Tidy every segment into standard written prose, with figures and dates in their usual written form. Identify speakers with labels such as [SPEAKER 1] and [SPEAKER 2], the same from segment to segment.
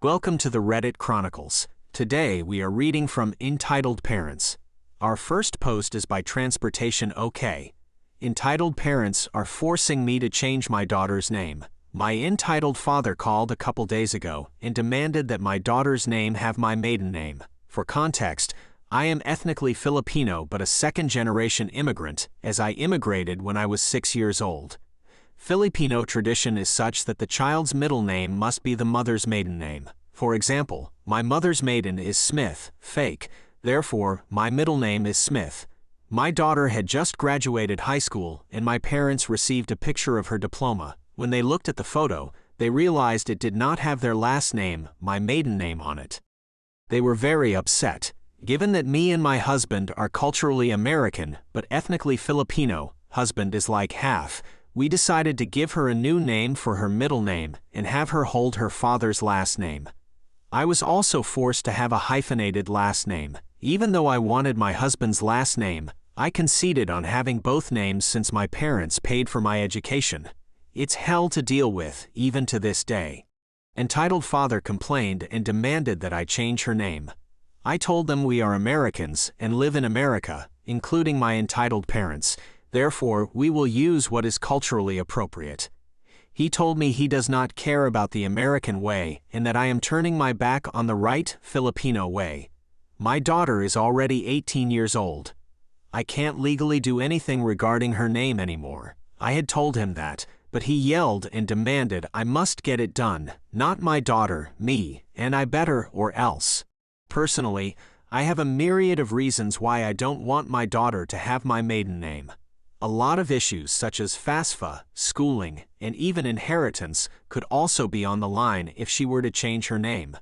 [SPEAKER 1] Welcome to the Reddit Chronicles. Today we are reading from Entitled Parents. Our first post is by Transportation OK. Entitled parents are forcing me to change my daughter's name. My entitled father called a couple days ago and demanded that my daughter's name have my maiden name. For context, I am ethnically Filipino but a second-generation immigrant, as I immigrated when I was 6 years old. Filipino tradition is such that the child's middle name must be the mother's maiden name. For example, my mother's maiden is Smith, fake, therefore my middle name is Smith. My daughter had just graduated high school and my parents received a picture of her diploma. When they looked at the photo, they realized it did not have their last name, my maiden name, on it. They were very upset. Given that me and my husband are culturally American but ethnically Filipino, husband is like half, we decided to give her a new name for her middle name and have her hold her father's last name. I was also forced to have a hyphenated last name. Even though I wanted my husband's last name, I conceded on having both names since my parents paid for my education. It's hell to deal with, even to this day. Entitled father complained and demanded that I change her name. I told them we are Americans and live in America, including my entitled parents. Therefore, we will use what is culturally appropriate. He told me he does not care about the American way and that I am turning my back on the right Filipino way. My daughter is already 18 years old. I can't legally do anything regarding her name anymore. I had told him that, but he yelled and demanded I must get it done, not my daughter, me, and I better or else. Personally, I have a myriad of reasons why I don't want my daughter to have my maiden name. A lot of issues such as FAFSA, schooling, and even inheritance could also be on the line if she were to change her name.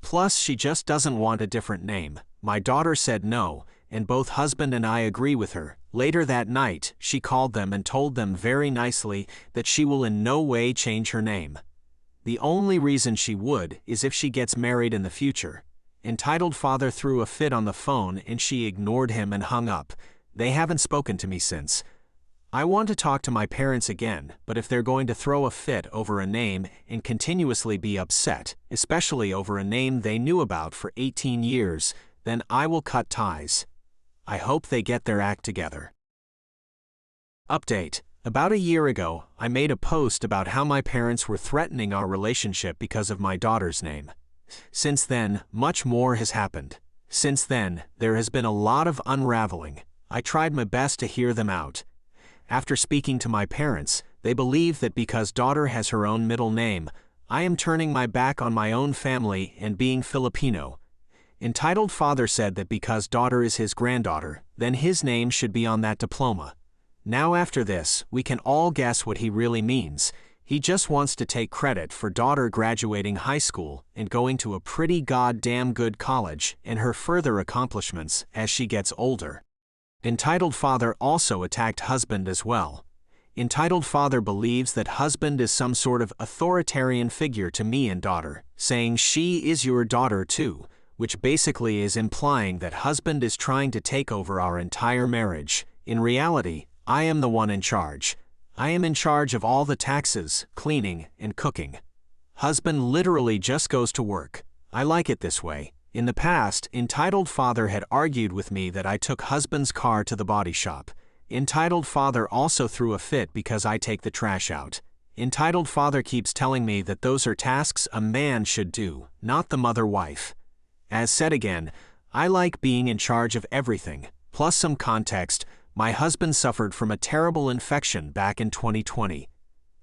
[SPEAKER 1] Plus, she just doesn't want a different name. My daughter said no, and both husband and I agree with her. Later that night, she called them and told them very nicely that she will in no way change her name. The only reason she would is if she gets married in the future. Entitled father threw a fit on the phone and she ignored him and hung up. They haven't spoken to me since. I want to talk to my parents again, but if they're going to throw a fit over a name and continuously be upset, especially over a name they knew about for 18 years, then I will cut ties. I hope they get their act together. Update. About a year ago, I made a post about how my parents were threatening our relationship because of my daughter's name. Since then, much more has happened. Since then, there has been a lot of unraveling. I tried my best to hear them out. After speaking to my parents, they believe that because daughter has her own middle name, I am turning my back on my own family and being Filipino. Entitled father said that because daughter is his granddaughter, then his name should be on that diploma. Now after this, we can all guess what he really means. He just wants to take credit for daughter graduating high school and going to a pretty goddamn good college and her further accomplishments as she gets older. Entitled father also attacked husband as well. Entitled father believes that husband is some sort of authoritarian figure to me and daughter, saying she is your daughter too, which basically is implying that husband is trying to take over our entire marriage. In reality, I am the one in charge. I am in charge of all the taxes, cleaning, and cooking. Husband literally just goes to work. I like it this way. In the past, entitled father had argued with me that I took husband's car to the body shop. Entitled father also threw a fit because I take the trash out. Entitled father keeps telling me that those are tasks a man should do, not the mother-wife. As said again, I like being in charge of everything. Plus some context, my husband suffered from a terrible infection back in 2020.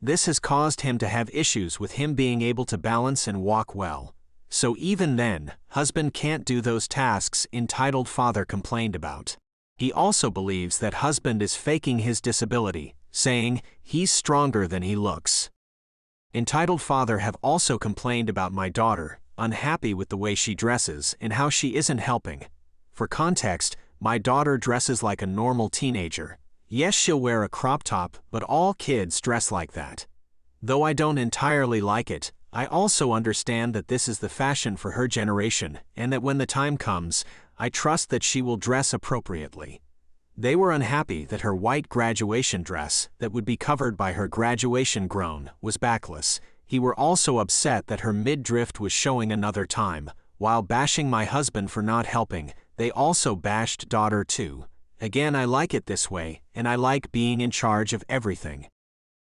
[SPEAKER 1] This has caused him to have issues with him being able to balance and walk well. So even then, husband can't do those tasks entitled father complained about. He also believes that husband is faking his disability, saying he's stronger than he looks. Entitled father have also complained about my daughter, unhappy with the way she dresses and how she isn't helping. For context, my daughter dresses like a normal teenager. Yes, she'll wear a crop top, but all kids dress like that. Though I don't entirely like it, I also understand that this is the fashion for her generation and that when the time comes, I trust that she will dress appropriately. They were unhappy that her white graduation dress, that would be covered by her graduation gown, was backless. He were also upset that her midriff was showing another time. While bashing my husband for not helping, they also bashed daughter too. Again, I like it this way, and I like being in charge of everything.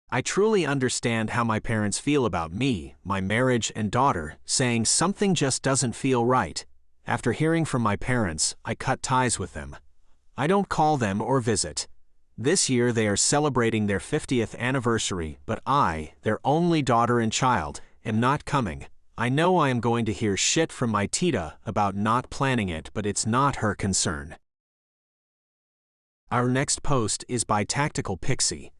[SPEAKER 1] I truly understand how my parents feel about me, my marriage, and daughter, saying something just doesn't feel right. After hearing from my parents, I cut ties with them. I don't call them or visit. This year they are celebrating their 50th anniversary, but I, their only daughter and child, am not coming. I know I am going to hear shit from my tita about not planning it, but it's not her concern. Our next post is by Tactical Pixie.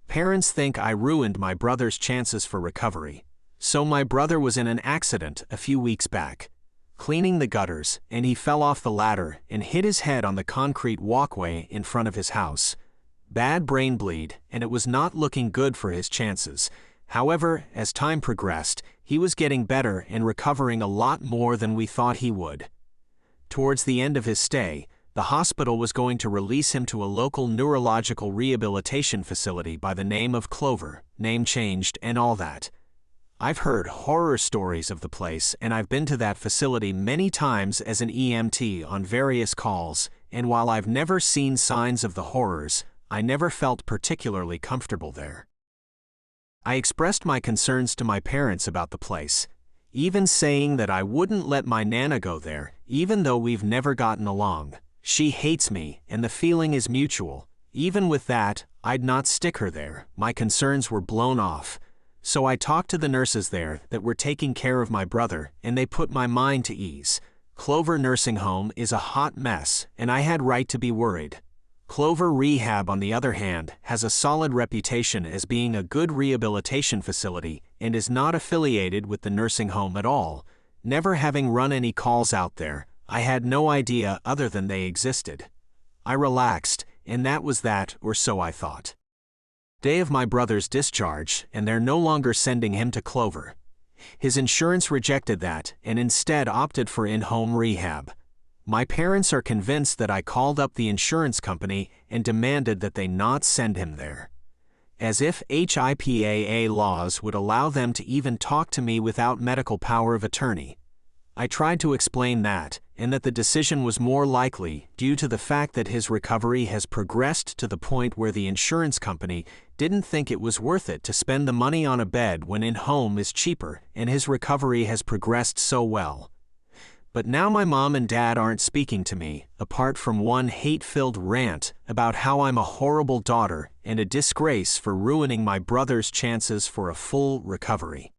[SPEAKER 1] Parents think I ruined my brother's chances for recovery. So my brother was in an accident a few weeks back, cleaning the gutters, and he fell off the ladder and hit his head on the concrete walkway in front of his house. Bad brain bleed, and it was not looking good for his chances. However, as time progressed, he was getting better and recovering a lot more than we thought he would. Towards the end of his stay, the hospital was going to release him to a local neurological rehabilitation facility by the name of Clover, name changed and all that. I've heard horror stories of the place, and I've been to that facility many times as an EMT on various calls, and while I've never seen signs of the horrors, I never felt particularly comfortable there. I expressed my concerns to my parents about the place, even saying that I wouldn't let my Nana go there, even though we've never gotten along. She hates me, and the feeling is mutual. Even with that, I'd not stick her there. My concerns were blown off. So I talked to the nurses there that were taking care of my brother, and they put my mind to ease. Clover Nursing Home is a hot mess, and I had right to be worried. Clover Rehab, on the other hand, has a solid reputation as being a good rehabilitation facility and is not affiliated with the nursing home at all. Never having run any calls out there, I had no idea other than they existed. I relaxed, and that was that, or so I thought. Day of my brother's discharge, and they're no longer sending him to Clover. His insurance rejected that and instead opted for in-home rehab. My parents are convinced that I called up the insurance company and demanded that they not send him there. As if HIPAA laws would allow them to even talk to me without medical power of attorney. I tried to explain that, and that the decision was more likely due to the fact that his recovery has progressed to the point where the insurance company didn't think it was worth it to spend the money on a bed when in-home is cheaper, and his recovery has progressed so well. But now my mom and dad aren't speaking to me, apart from one hate-filled rant about how I'm a horrible daughter and a disgrace for ruining my brother's chances for a full recovery.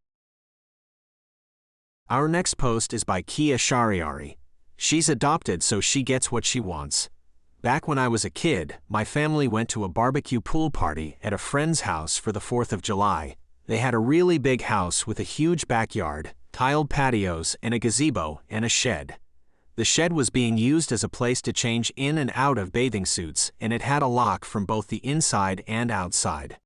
[SPEAKER 1] Our next post is by Kia Shariari. She's adopted, so she gets what she wants. Back when I was a kid, my family went to a barbecue pool party at a friend's house for the 4th of July. They had a really big house with a huge backyard, tiled patios, and a gazebo, and a shed. The shed was being used as a place to change in and out of bathing suits, and it had a lock from both the inside and outside.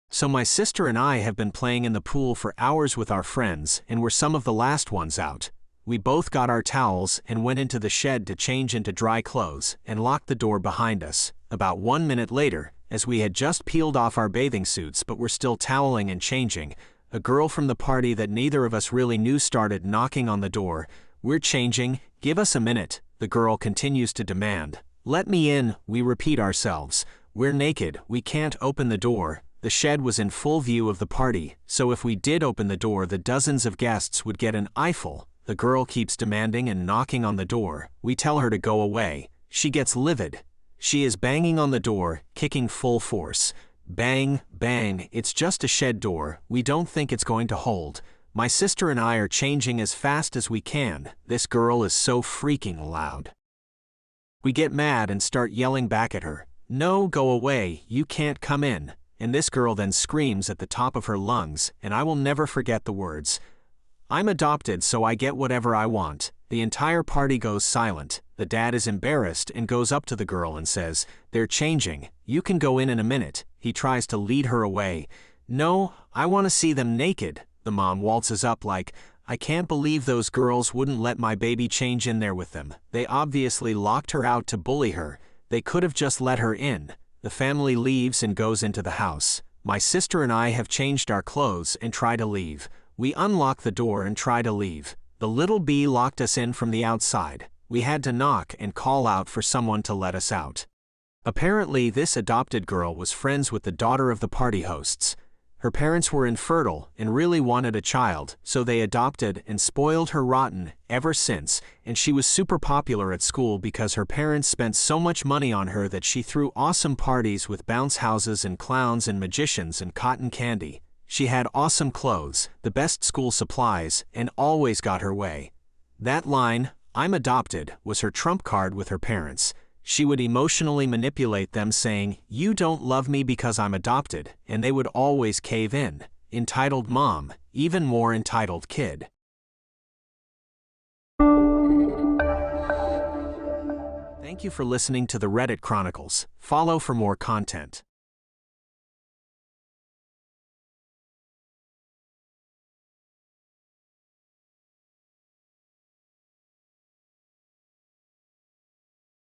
[SPEAKER 1] So my sister and I have been playing in the pool for hours with our friends, and were some of the last ones out. We both got our towels and went into the shed to change into dry clothes, and locked the door behind us. About 1 minute later, as we had just peeled off our bathing suits but were still toweling and changing, a girl from the party that neither of us really knew started knocking on the door. "We're changing, give us a minute," the girl continues to demand. "Let me in," we repeat ourselves. "We're naked, we can't open the door." The shed was in full view of the party, so if we did open the door, the dozens of guests would get an eyeful. The girl keeps demanding and knocking on the door. We tell her to go away. She gets livid. She is banging on the door, kicking full force. Bang, bang, it's just a shed door, we don't think it's going to hold. My sister and I are changing as fast as we can. This girl is so freaking loud. We get mad and start yelling back at her. "No, go away, you can't come in." And this girl then screams at the top of her lungs, and I will never forget the words. "I'm adopted, so I get whatever I want." The entire party goes silent. The dad is embarrassed and goes up to the girl and says, "They're changing, you can go in a minute." He tries to lead her away. "No, I want to see them naked." The mom waltzes up like, "I can't believe those girls wouldn't let my baby change in there with them. They obviously locked her out to bully her. They could have just let her in." The family leaves and goes into the house. My sister and I have changed our clothes and try to leave. We unlock the door and try to leave. The little bee locked us in from the outside. We had to knock and call out for someone to let us out. Apparently, this adopted girl was friends with the daughter of the party hosts. Her parents were infertile and really wanted a child, so they adopted and spoiled her rotten ever since, and she was super popular at school because her parents spent so much money on her that she threw awesome parties with bounce houses and clowns and magicians and cotton candy. She had awesome clothes, the best school supplies, and always got her way. That line, "I'm adopted," was her trump card with her parents. She would emotionally manipulate them saying, "You don't love me because I'm adopted," and they would always cave in. Entitled mom, even more entitled kid. Thank you for listening to the Reddit Chronicles. Follow for more content.